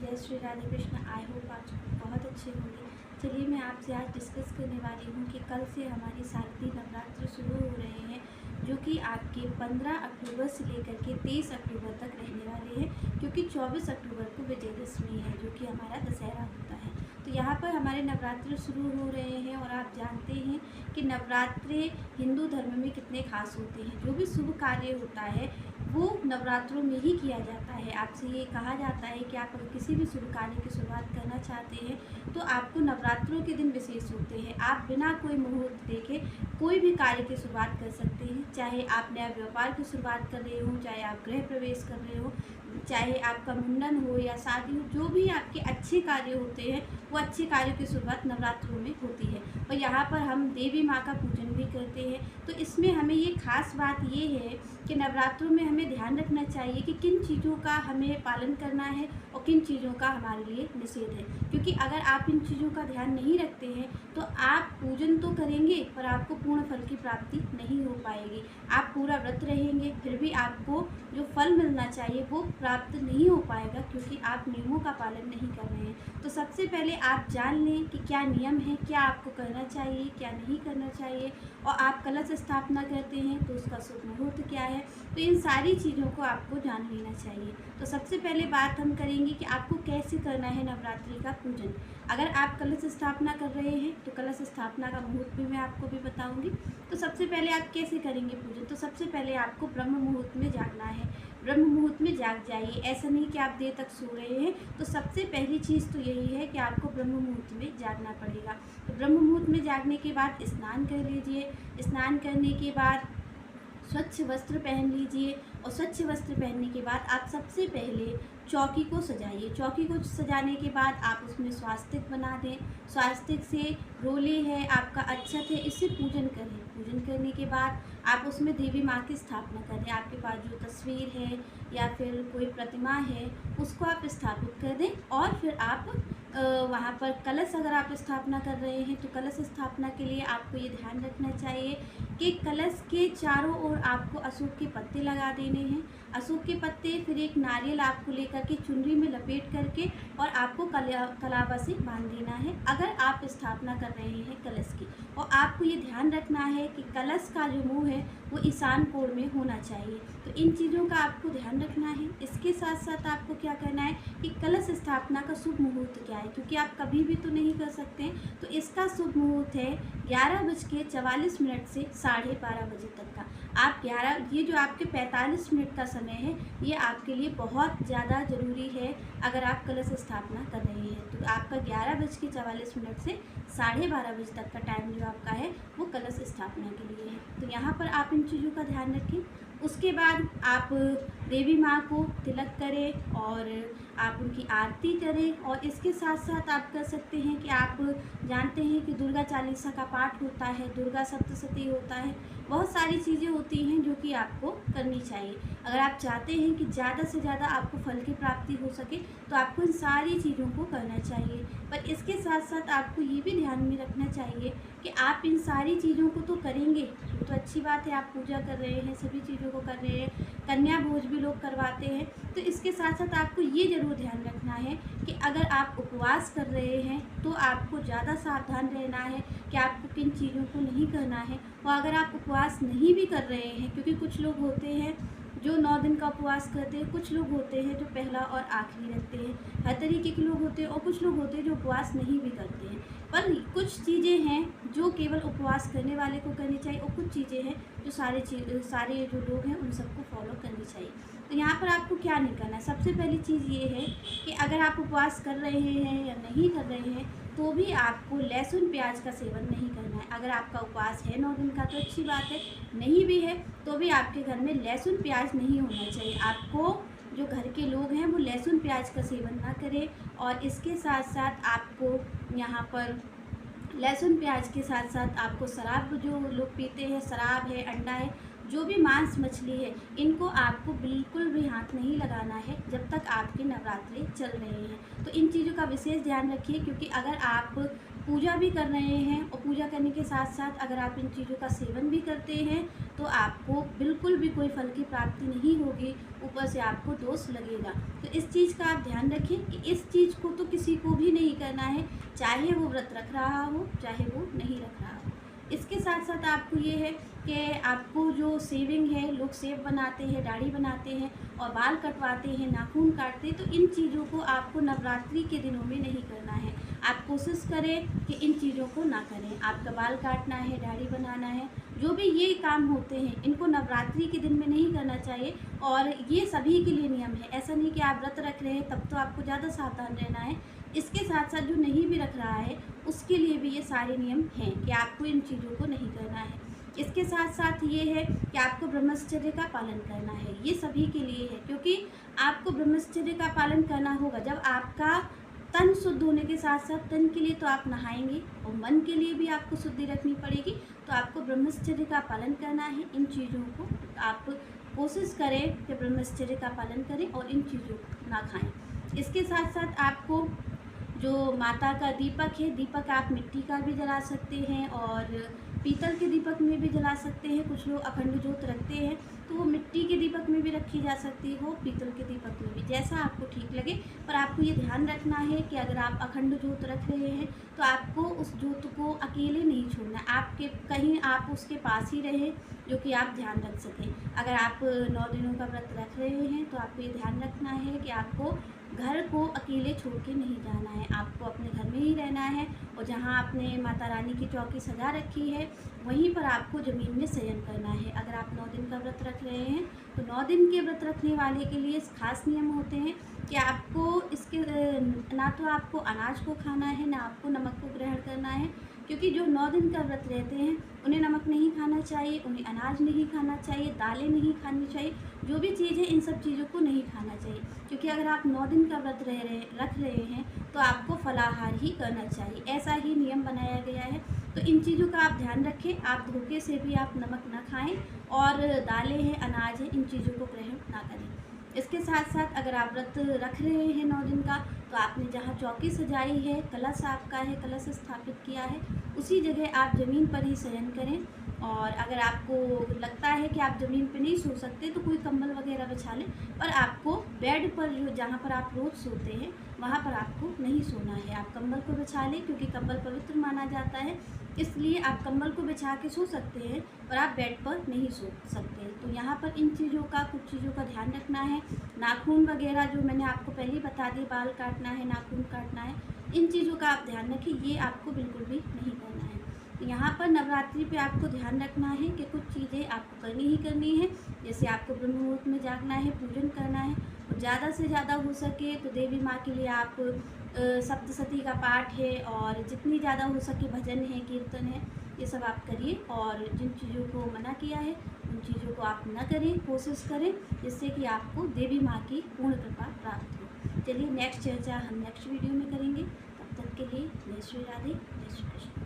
जय Shri Radhe Krishna. I hope आप बहुत अच्छे होंगे। चलिए मैं आपसे आज डिस्कस करने वाली हूँ कि कल से हमारी शारदीय नवरात्र शुरू हो रहे हैं, जो कि आपके 15 अक्टूबर से लेकर के 23 अक्टूबर तक रहने वाले हैं, क्योंकि 24 अक्टूबर को विजयदशमी है, जो कि हमारा दशहरा होता है। तो यहाँ पर हमारे नवरात्र शुरू हो रहे हैं और आप जानते हैं कि नवरात्रे हिंदू धर्म में कितने खास होते हैं। जो भी शुभ कार्य होता है वो नवरात्रों में ही किया जाता है। आपसे ये कहा जाता है कि आप अगर किसी भी शुभ कार्य की शुरुआत करना चाहते हैं तो आपको नवरात्रों के दिन विशेष होते हैं। आप बिना कोई मुहूर्त देखे कोई भी कार्य की शुरुआत कर सकते हैं। चाहे आप नया व्यापार की शुरुआत कर रहे हो, चाहे आप गृह प्रवेश कर रहे हो, चाहे आपका मुंडन हो या शादी हो, जो भी आपके अच्छे कार्य होते हैं वो अच्छे कार्यों की शुरुआत नवरात्रों में होती है। और यहाँ पर हम देवी माँ का पूजन भी करते हैं। तो इसमें हमें ये खास बात ये है कि नवरात्रों में हमें ध्यान रखना चाहिए कि किन चीज़ों का हमें पालन करना है और किन चीज़ों का हमारे लिए निषेध है। क्योंकि अगर आप इन चीज़ों का ध्यान नहीं रखते हैं तो आप पूजन तो करेंगे पर आपको पूर्ण फल की प्राप्ति नहीं हो पाएगी। आप पूरा व्रत रहेंगे फिर भी आपको जो फल मिलना चाहिए वो प्राप्त नहीं हो पाएगा, क्योंकि आप नियमों का पालन नहीं कर रहे हैं। तो सबसे पहले आप जान लें कि क्या नियम है, क्या आपको करना चाहिए, क्या नहीं करना चाहिए। और आप कलश स्थापना करते हैं तो उसका शुभ मुहूर्त क्या है, तो इन सारी चीज़ों को आपको जान लेना चाहिए। तो सबसे पहले बात हम करेंगे कि आपको कैसे करना है नवरात्रि का पूजन। अगर आप कलश स्थापना कर रहे हैं तो कलश स्थापना का मुहूर्त भी मैं आपको भी बताऊंगी। तो सबसे पहले आप कैसे करेंगे पूजन, तो सबसे पहले आपको ब्रह्म मुहूर्त में जागना है। ब्रह्म मुहूर्त में जाग जाइए, ऐसा नहीं कि आप देर तक सो रहे हैं। तो सबसे पहली चीज़ तो यही है कि आपको ब्रह्म मुहूर्त में जागना पड़ेगा। तो ब्रह्म मुहूर्त में जागने के बाद स्नान कर लीजिए। स्नान करने के बाद स्वच्छ वस्त्र पहन लीजिए और स्वच्छ वस्त्र पहनने के बाद आप सबसे पहले चौकी को सजाइए। चौकी को सजाने के बाद आप उसमें स्वास्तिक बना दें। स्वास्तिक से रोले है, आपका अक्षत है, इससे पूजन करें। पूजन करने के बाद आप उसमें देवी माँ की स्थापना करें। आपके पास जो तस्वीर है या फिर कोई प्रतिमा है उसको आप स्थापित कर दें। और फिर आप वहाँ पर कलश अगर आप स्थापना कर रहे हैं तो कलश स्थापना के लिए आपको ये ध्यान रखना चाहिए कि कलश के चारों ओर आपको अशोक के पत्ते लगा देने हैं। अशोक के पत्ते, फिर एक नारियल आपको लेकर के चुनरी में लपेट करके और आपको कलावा से बांध देना है अगर आप स्थापना कर रहे हैं कलश की। और आपको ये ध्यान रखना है कि कलश का जो मुंह है वो ईशान कोण में होना चाहिए। तो इन चीज़ों का आपको ध्यान रखना है। इसके साथ साथ आपको क्या करना है कि कलश स्थापना का शुभ मुहूर्त क्या है, क्योंकि आप कभी भी तो नहीं कर सकते हैं। तो इसका शुभ मुहूर्त है 11:44 से 12:30 बजे तक का। आप 11, ये जो आपके 45 मिनट का समय है ये आपके लिए बहुत ज़्यादा ज़रूरी है। अगर आप कलश स्थापना कर रहे हैं तो आपका 11:44 से 12:30 बजे तक का टाइम जो आपका है वो कलश स्थापना के लिए है। तो यहाँ पर आप इन चीज़ों का ध्यान रखें। उसके बाद आप देवी माँ को तिलक करें और आप उनकी आरती करें। और इसके साथ साथ आप कर सकते हैं कि आप जानते हैं कि दुर्गा चालीसा का पाठ होता है, दुर्गा सप्तशती होता है, बहुत सारी चीज़ें होती हैं जो कि आपको करनी चाहिए। अगर आप चाहते हैं कि ज़्यादा से ज़्यादा आपको फल की प्राप्ति हो सके तो आपको इन सारी चीज़ों को करना चाहिए। पर इसके साथ साथ आपको ये भी ध्यान में रखना चाहिए कि आप इन सारी चीज़ों को तो करेंगे, ये तो अच्छी बात है, आप पूजा कर रहे हैं, सभी चीज़ों को कर रहे हैं, कन्या भोज भी लोग करवाते हैं। तो इसके साथ साथ आपको ये ज़रूर ध्यान रखना है कि अगर आप उपवास कर रहे हैं तो आपको ज़्यादा सावधान रहना है कि आपको किन चीज़ों को नहीं करना है। और अगर आप उपवास नहीं भी कर रहे हैं, क्योंकि कुछ लोग होते हैं जो 9 दिन का उपवास करते हैं, कुछ लोग होते हैं जो पहला और आखिरी रखते हैं, हर तरीके के लोग होते हैं, और कुछ लोग होते हैं जो उपवास नहीं भी करते हैं। पर कुछ चीज़ें हैं जो केवल उपवास करने वाले को करनी चाहिए और कुछ चीज़ें हैं जो सारे जो लोग हैं उन सबको फॉलो करनी चाहिए। तो यहाँ पर आपको क्या नहीं करना है, सबसे पहली चीज़ ये है कि अगर आप उपवास कर रहे हैं या नहीं कर रहे हैं तो भी आपको लहसुन प्याज का सेवन नहीं करना है। अगर आपका उपवास है 9 दिन का तो अच्छी बात है, नहीं भी है तो भी आपके घर में लहसुन प्याज नहीं होना चाहिए। आपको जो घर के लोग हैं वो लहसुन प्याज का सेवन ना करें। और इसके साथ साथ आपको यहाँ पर लहसुन प्याज के साथ साथ आपको शराब, जो लोग पीते हैं, शराब है, अंडा है, जो भी मांस मछली है, इनको आपको बिल्कुल भी हाथ नहीं लगाना है जब तक आपके नवरात्रे चल रहे हैं। तो इन चीज़ों का विशेष ध्यान रखिए, क्योंकि अगर आप पूजा भी कर रहे हैं और पूजा करने के साथ साथ अगर आप इन चीज़ों का सेवन भी करते हैं तो आपको बिल्कुल भी कोई फल की प्राप्ति नहीं होगी, ऊपर से आपको दोष लगेगा। तो इस चीज़ का आप ध्यान रखें कि इस चीज़ को तो किसी को भी नहीं करना है, चाहे वो व्रत रख रहा हो चाहे वो नहीं रख रहा हो। इसके साथ साथ आपको ये है कि आपको जो शेविंग है, लोग शेव बनाते हैं, दाढ़ी बनाते हैं और बाल कटवाते हैं, नाखून काटते हैं, तो इन चीज़ों को आपको नवरात्रि के दिनों में नहीं करना है। आप कोशिश करें कि इन चीज़ों को ना करें। आपका बाल काटना है, दाढ़ी बनाना है, जो भी ये काम होते हैं इनको नवरात्रि के दिन में नहीं करना चाहिए। और ये सभी के लिए नियम है, ऐसा नहीं कि आप व्रत रख रहे हैं तब तो आपको ज़्यादा सावधान रहना है। इसके साथ साथ जो नहीं भी रख रहा है उसके लिए भी ये सारे नियम हैं कि आपको इन चीज़ों को नहीं करना है। इसके साथ साथ ये है कि आपको ब्रह्मचर्य का पालन करना है, ये सभी के लिए है, क्योंकि आपको ब्रह्मचर्य का पालन करना होगा। जब आपका तन शुद्ध होने के साथ साथ तन के लिए तो आप नहाएंगे और मन के लिए भी आपको शुद्धि रखनी पड़ेगी, तो आपको ब्रह्मचर्य का पालन करना है। इन चीज़ों को आप कोशिश करें कि ब्रह्मचर्य का पालन करें और इन चीज़ों को ना खाएं। इसके साथ साथ आपको जो माता का दीपक है, दीपक आप मिट्टी का भी जला सकते हैं और पीतल के दीपक में भी जला सकते हैं। कुछ लोग अखंड जोत रखते हैं तो वो मिट्टी के दीपक में भी रखी जा सकती हो, पीतल के दीपक में भी, जैसा आपको ठीक लगे। पर आपको ये ध्यान रखना है कि अगर आप अखंड जोत रख रहे हैं तो आपको उस जोत को अकेले नहीं छोड़ना, आपके कहीं आप उसके पास ही रहें, जो कि आप ध्यान रख सकें। अगर आप 9 दिनों का व्रत रख रहे हैं तो आपको ये ध्यान रखना है कि आपको घर को अकेले छोड़ के नहीं जाना है, आपको अपने घर में ही रहना है। और जहाँ आपने माता रानी की चौकी सजा रखी है वहीं पर आपको ज़मीन में शयन करना है। अगर आप 9 दिन का व्रत रख रहे हैं तो 9 दिन के व्रत रखने वाले के लिए खास नियम होते हैं कि आपको इसके ना तो आपको अनाज को खाना है, ना आपको नमक को ग्रहण करना है, क्योंकि जो 9 दिन का व्रत रहते हैं उन्हें नमक नहीं खाना चाहिए, उन्हें अनाज नहीं खाना चाहिए, दालें नहीं खानी चाहिए, जो भी चीज़ है इन सब चीज़ों को नहीं खाना चाहिए। क्योंकि अगर आप 9 दिन का व्रत रख रहे हैं तो आपको फलाहार ही करना चाहिए, ऐसा ही नियम बनाया गया है। तो इन चीज़ों का आप ध्यान रखें, आप धोखे से भी आप नमक ना खाएं और दालें हैं, अनाज है, इन चीज़ों को ग्रहण ना करें। इसके साथ साथ अगर आप व्रत रख रहे हैं 9 दिन का तो आपने जहाँ चौकी सजाई है, कलश आपका है, कलश स्थापित किया है, उसी जगह आप ज़मीन पर ही शयन करें। और अगर आपको लगता है कि आप ज़मीन पे नहीं सो सकते तो कोई कंबल वगैरह बिछा लें, पर आपको बेड पर जो जहाँ पर आप रोज़ सोते हैं वहाँ पर आपको नहीं सोना है। आप कंबल को बिछा लें, क्योंकि कंबल पवित्र माना जाता है, इसलिए आप कंबल को बिछा के सो सकते हैं और आप बेड पर नहीं सो सकते। तो यहाँ पर इन चीज़ों का, कुछ चीज़ों का ध्यान रखना है। नाखून वगैरह जो मैंने आपको पहले ही बता दिए, बाल काटना है, नाखून काटना है, इन चीज़ों का आप ध्यान रखें, ये आपको बिल्कुल भी नहीं करना है। तो यहाँ पर नवरात्रि पे आपको ध्यान रखना है कि कुछ चीज़ें आपको करनी ही करनी है। जैसे आपको ब्रह्म मुहूर्त में जागना है, पूजन करना है, और ज़्यादा से ज़्यादा हो सके तो देवी माँ के लिए आप सप्तशती का पाठ है और जितनी ज़्यादा हो सके भजन है, कीर्तन है, ये सब आप करिए। और जिन चीज़ों को मना किया है उन चीज़ों को आप न करें, कोशिश करें जिससे कि आपको देवी माँ की पूर्ण कृपा प्राप्त हो। चलिए नेक्स्ट चर्चा हम नेक्स्ट वीडियो में करेंगे, तब तक के लिए जय श्री राधे, जय श्री कृष्ण।